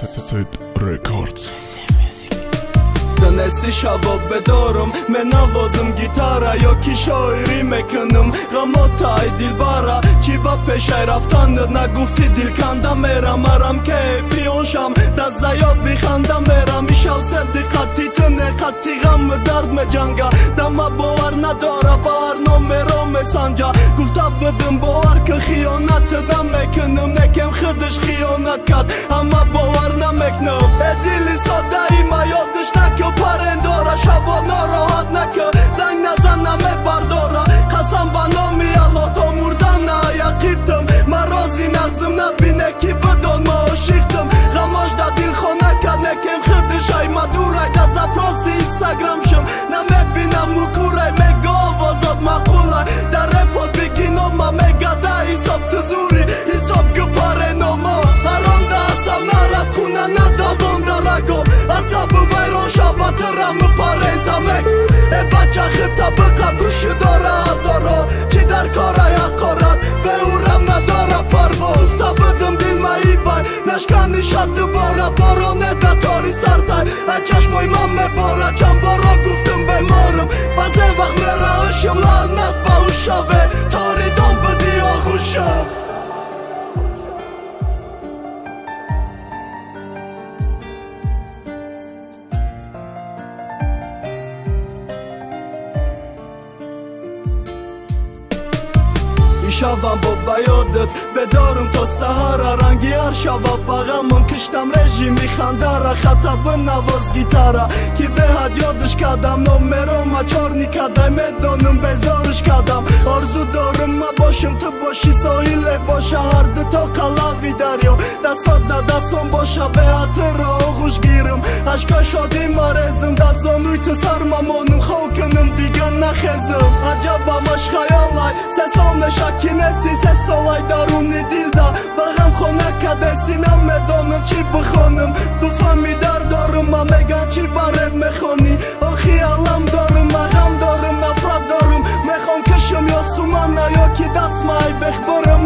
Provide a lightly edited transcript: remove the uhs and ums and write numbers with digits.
Set Records. Dönesti şavot bedorım me navozım gitara yo ki şoiri mekınım Gamotay dilbara Çiba peşay raftandı na gufti dilkanda meram aram ke piyonşam Dazda yo bixanda meram İşav sen dikkati tine kati gam dard me canga Dama boğar nadara bağır no mero me sanca Gufta bıdım boğar ki xiyonatı da mekınım Nekem xıdış xiyonat kat ama boğar na meknım Edili sodayma yo dışta kyo parendora Şavo norohat nakö Zang nazana me bardora Kasam bano mi alo to murdana yakiptım Marozi nagzım na bine ki bıdon ma oşiktım Gamoş da dil khonaka nekem xıdış ay maduray Da zaprosi instagramşım Na me bina mukuray Me govozot makulay Da repot biginoma Me gada isop tuzuri Isop gı parenoma Aronda asam naraz khuna nada vonda rago Asabı vayron şavatırramı parentamek E bacha xıta bıqa guşu dora azoro Çi dar kora ya korat Ve uram nadora parvo Tabıdım dilma bay Nashkani şattı bora Boro ne da tori sartay Açaş moj mame bora Çam boro guftum be morum Baze vaq mera ışım Lanat ba uşa ve Tori don bıdi oğuşa Şavam bobayodut Bedorım to sahara Rangi arşava bağamım Kıştam rejimi xandara Xatabı navoz gitara Ki behad yodış kadam Nomeroma çorni kaday Medonum bezorış kadam Orzu doruma boşum Tu boşi sohile boşa Hardı to kalavi daryo Da soda da son boşa Be hatıra oğuş girim Aşka şodim arezim Da zonuytu sarmam onun Xokınım digan naxezim Acaba maş hayalay Ses olme şaki Kinesi ses olay daruni dilda Bağam xonaka desinam medonum çi bıxonum Bu fami dar doruma megan çi barev mexoni O xiyalam dorum ağam dorum nafrat dorum Mexon kışım yo sumana yo ki dasmay bexborum